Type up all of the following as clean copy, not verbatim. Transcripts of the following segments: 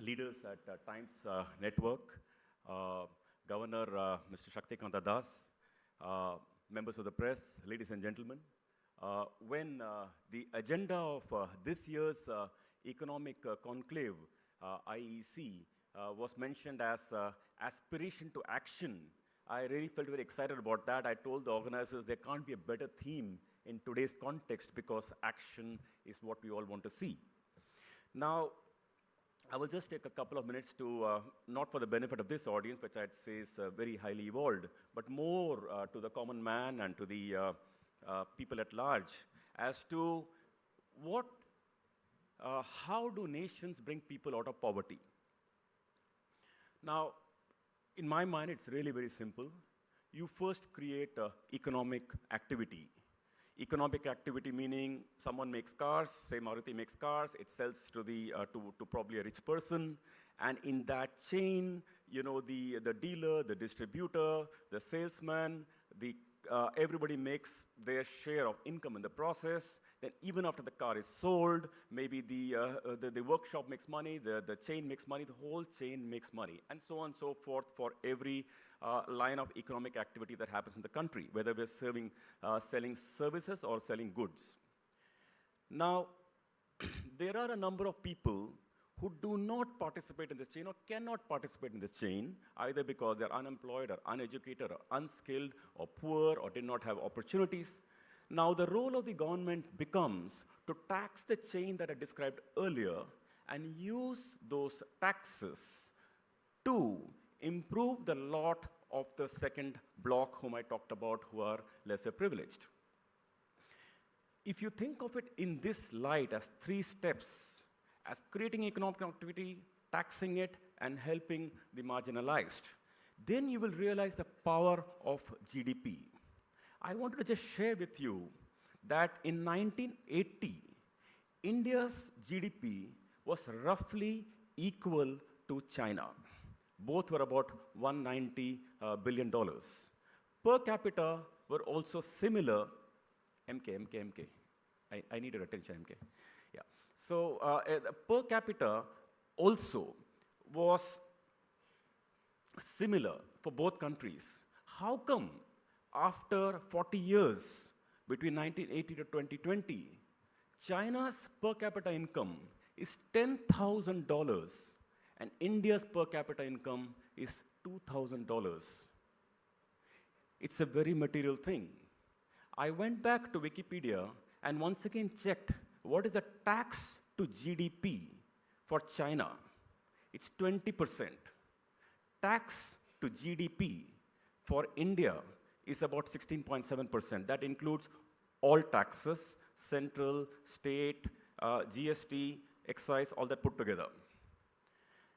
leaders at Times Network, Governor Mr. Shaktikanta Das, members of the press, ladies and gentlemen. When the agenda of this year's Economic Conclave, IEC, was mentioned as Aspiration to Action, I really felt very excited about that. I told the organizers there can't be a better theme in today's context because action is what we all want to see. Now, I will just take a couple of minutes to, not for the benefit of this audience, which I'd say is very highly evolved, but more to the common man and to the people at large as to how do nations bring people out of poverty? Now, in my mind, it's really very simple. You first create economic activity. Economic activity meaning someone makes cars, say Maruti makes cars, it sells to to probably a rich person, and in that chain, you know, the dealer, the distributor, the salesman, everybody makes their share of income in the process. Then even after the car is sold, maybe the workshop makes money, the chain makes money, the whole chain makes money, and so on and so forth for every line of economic activity that happens in the country, whether we're selling services or selling goods. Now, there are a number of people who do not participate in this chain or cannot participate in this chain, either because they're unemployed or uneducated or unskilled or poor or did not have opportunities. Now, the role of the government becomes to tax the chain that I described earlier and use those taxes to improve the lot of the second block whom I talked about who are lesser privileged. If you think of it in this light as three steps, as creating economic activity, taxing it, and helping the marginalized, then you will realize the power of GDP. I wanted to just share with you that in 1980, India's GDP was roughly equal to China. Both were about $190 billion. Per capita were also similar. MK. I need your attention, MK. Yeah. So per capita also was similar for both countries. How come after 40 years, between 1980 to 2020, China's per capita income is $10,000 and India's per capita income is $2,000? It's a very material thing. I went back to Wikipedia and once again checked what is the tax to GDP for China. It's 20%. Tax to GDP for India is about 16.7%. That includes all taxes, central, state, GST, excise, all that put together.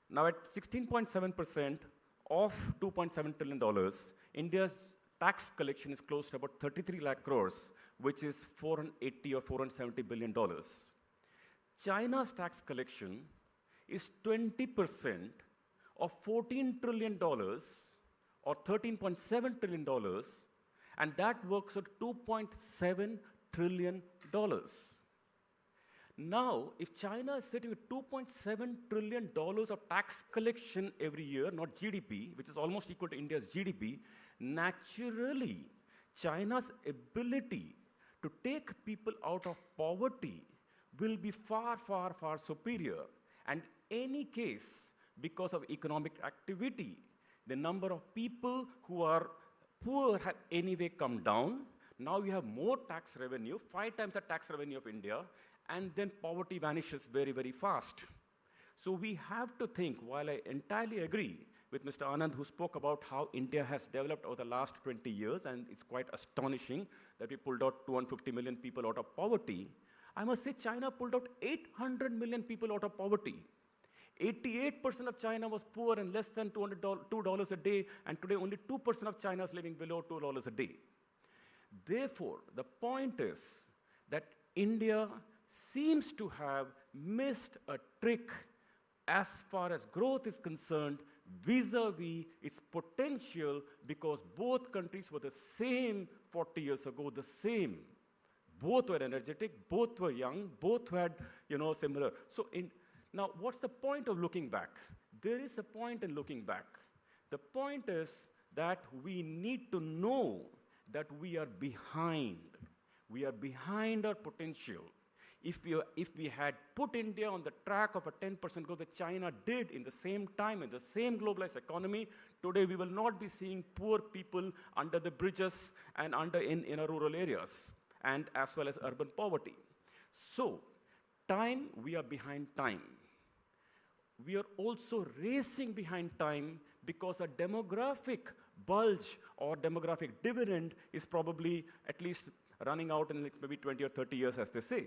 Now at 16.7% of $2.7 trillion, India's tax collection is close to about 33 lakh crores, which is 480 or 470 billion dollars. China's tax collection is 20% of $14 trillion or $13.7 trillion, and that works at $2.7 trillion. Now, if China is sitting with $2.7 trillion of tax collection every year, not GDP, which is almost equal to India's GDP, naturally, China's ability to take people out of poverty will be far, far, far superior. And any case, because of economic activity, the number of people who are poor have anyway come down. Now you have more tax revenue, 5 times the tax revenue of India, and then poverty vanishes very, very fast. So we have to think, while I entirely agree with Mr. Anand, who spoke about how India has developed over the last 20 years, and it's quite astonishing that we pulled out 250 million people out of poverty, I must say China pulled out 800 million people out of poverty. 88% of China was poor and less than $2 a day, and today only 2% of China is living below $2 a day. Therefore, the point is that India seems to have missed a trick as far as growth is concerned vis-a-vis its potential, because both countries were the same 40 years ago, the same. Both were energetic, both were young, both had, similar. So Now, what's the point of looking back? There is a point in looking back. The point is that we need to know that we are behind. We are behind our potential. If we had put India on the track of a 10% growth that China did in the same time, in the same globalized economy, today we will not be seeing poor people under the bridges and in our rural areas, and as well as urban poverty. So, we are behind time. We are also racing behind time because a demographic bulge or demographic dividend is probably at least running out in like maybe 20 or 30 years, as they say.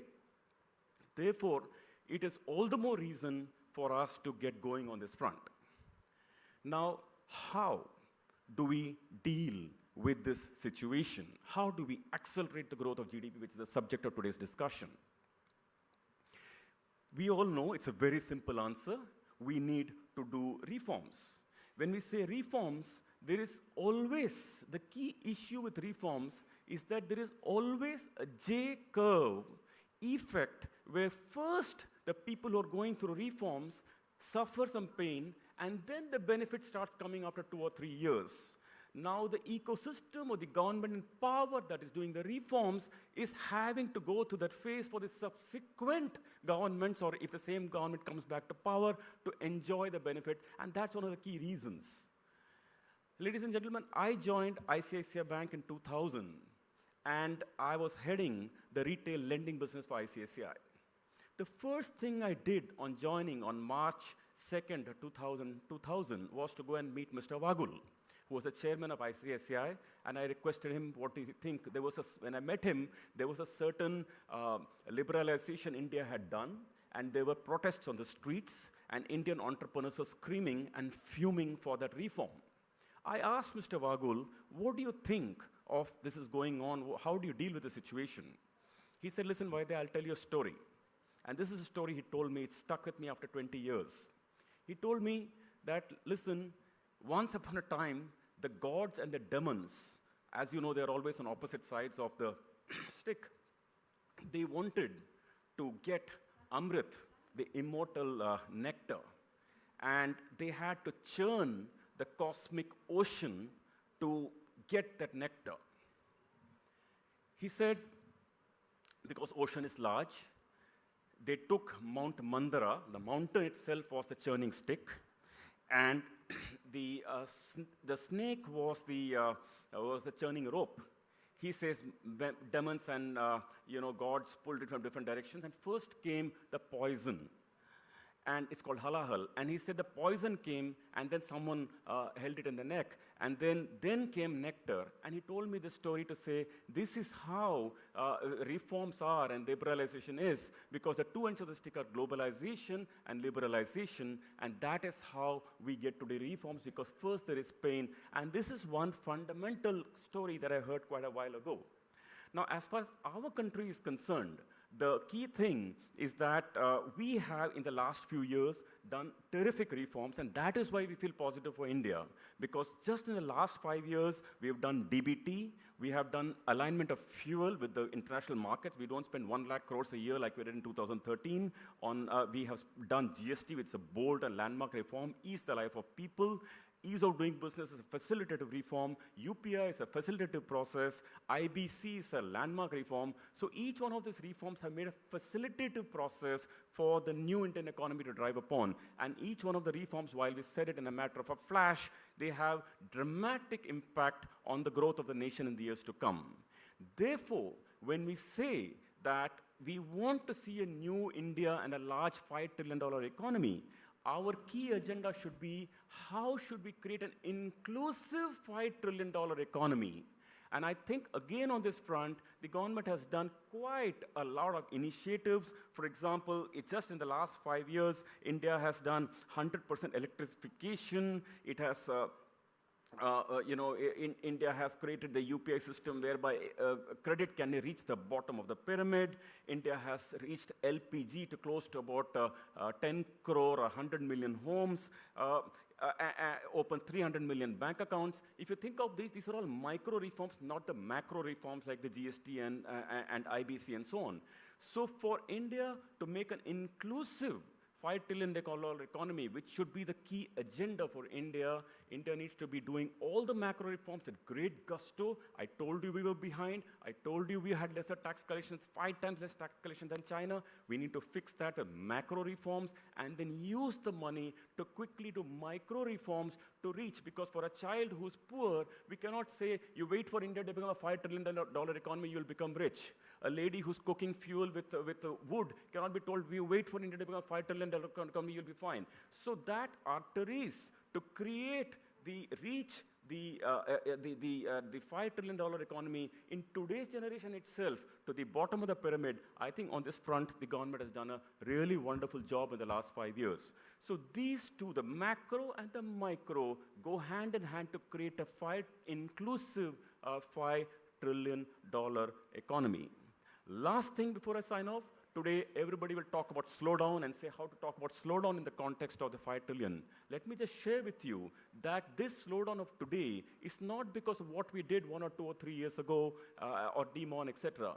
Therefore, it is all the more reason for us to get going on this front. Now, how do we deal with this situation? How do we accelerate the growth of GDP, which is the subject of today's discussion? We all know it's a very simple answer. We need to do reforms. When we say reforms, there is always, the key issue with reforms is that there is always a J-curve effect where first the people who are going through reforms suffer some pain, and then the benefit starts coming after 2 or 3 years. Now the ecosystem or the government in power that is doing the reforms is having to go through that phase for the subsequent governments, or if the same government comes back to power, to enjoy the benefit, and that's one of the key reasons. Ladies and gentlemen, I joined ICICI Bank in 2000, and I was heading the retail lending business for ICICI. The first thing I did on joining on March 2nd, 2000 was to go and meet Mr. Vagul, who was the chairman of ICICI, and I requested him, what do you think? When I met him, there was a certain liberalization India had done, and there were protests on the streets, and Indian entrepreneurs were screaming and fuming for that reform. I asked Mr. Vagul, what do you think of this is going on? How do you deal with the situation? He said, listen, Vaidya, I'll tell you a story. And this is a story he told me. It stuck with me after 20 years. He told me that, listen, once upon a time, the gods and the demons, as you know, they're always on opposite sides of the stick. They wanted to get Amrit, the immortal nectar, and they had to churn the cosmic ocean to get that nectar. He said, because ocean is large, they took Mount Mandara, the mountain itself was the churning stick, and the snake was the churning rope. He says demons and gods pulled it from different directions, and first came the poison, and it's called halahal. And he said the poison came, and then someone held it in the neck, and then came nectar. And he told me the story to say, this is how reforms are and liberalization is, because the two ends of the stick are globalization and liberalization, and that is how we get to the reforms, because first there is pain. And this is one fundamental story that I heard quite a while ago. Now, as far as our country is concerned, the key thing is that we have, in the last few years, done terrific reforms, and that is why we feel positive for India. Because just in the last 5 years, we have done DBT, we have done alignment of fuel with the international markets. We don't spend 1 lakh crores a year like we did in 2013. We have done GST, which is a bold and landmark reform, ease the life of people. Ease of doing business is a facilitative reform. UPI is a facilitative process. IBC is a landmark reform. So each one of these reforms have made a facilitative process for the new Indian economy to drive upon. And each one of the reforms, while we said it in a matter of a flash, they have dramatic impact on the growth of the nation in the years to come. Therefore, when we say that we want to see a new India and a large $5 trillion economy, our key agenda should be, how should we create an inclusive $5 trillion economy? And I think, again, on this front, the government has done quite a lot of initiatives. For example, it's just in the last 5 years, India has done 100% electrification. It has India has created the UPI system whereby credit can reach the bottom of the pyramid. India has reached LPG to close to about 10 crore, 100 million homes, open 300 million bank accounts. If you think of these are all micro reforms, not the macro reforms like the GST and IBC and so on. So for India to make an inclusive $5 trillion economy, which should be the key agenda for India. India needs to be doing all the macro reforms at great gusto. I told you we were behind. I told you we had lesser tax collections, 5 times less tax collections than China. We need to fix that with macro reforms and then use the money to quickly do micro reforms to reach. Because for a child who's poor, we cannot say, you wait for India to become a $5 trillion economy, you'll become rich. A lady who's cooking fuel with wood cannot be told, you wait for India to become a $5 trillion economy, you'll be fine. So that arteries to create the reach the $5 trillion economy in today's generation itself to the bottom of the pyramid, I think on this front, the government has done a really wonderful job in the last 5 years. So these two, the macro and the micro, go hand in hand to create a inclusive $5 trillion economy. Last thing before I sign off, today everybody will talk about slowdown and say how to talk about slowdown in the context of the $5 trillion. Let me just share with you that this slowdown of today is not because of what we did 1 or 2 or 3 years ago or demon, etc.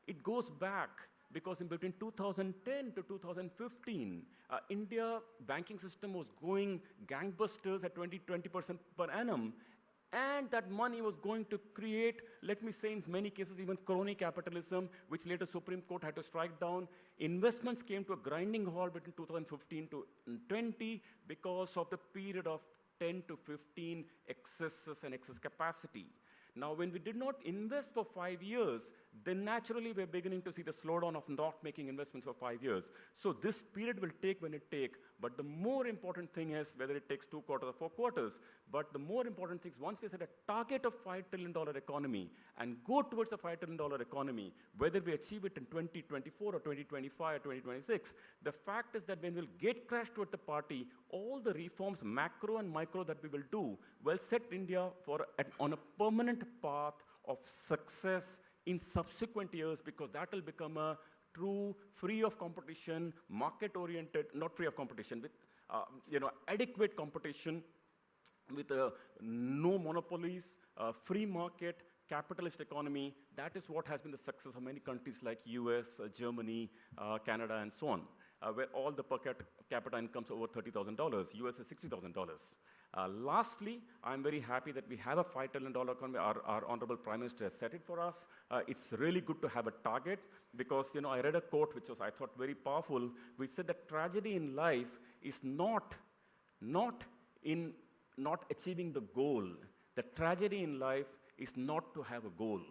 It goes back because in between 2010 to 2015, India banking system was going gangbusters at 20% per annum. And that money was going to create, let me say in many cases, even crony capitalism, which later Supreme Court had to strike down. Investments came to a grinding halt between 2015 to 20 because of the period of 10 to 15 excesses and excess capacity. Now, when we did not invest for 5 years, then naturally we're beginning to see the slowdown of not making investments for 5 years. So this period will take when it take, but the more important thing is whether it takes 2 quarters or 4 quarters. But the more important thing is once we set a target of $5 trillion economy and go towards a $5 trillion economy, whether we achieve it in 2024 or 2025 or 2026, the fact is that when we'll get crashed toward the party, all the reforms, macro and micro that we will do, will set India on a permanent path of success in subsequent years, because that will become a true, free of competition, market-oriented, not free of competition, with adequate competition, with no monopolies, free market, capitalist economy. That is what has been the success of many countries like US, Germany, Canada, and so on, where all the per capita incomes over $30,000. US is $60,000. Lastly, I'm very happy that we have a $5 trillion economy. Our Honorable Prime Minister has set it for us. It's really good to have a target because, I read a quote which was, I thought, very powerful, which said that tragedy in life is not in not achieving the goal. The tragedy in life is not to have a goal.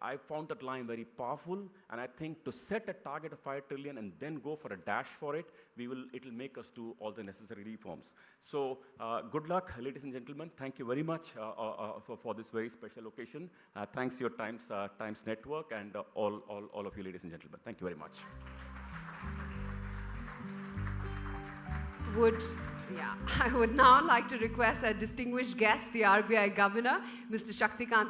I found that line very powerful, and I think to set a target of $5 trillion and then go for a dash for it, it'll make us do all the necessary reforms. So good luck, ladies and gentlemen. Thank you very much for this very special occasion. Thanks to your Times Network and all of you, ladies and gentlemen. Thank you very much. I would now like to request our distinguished guest, the RBI Governor, Mr. Shaktikanta.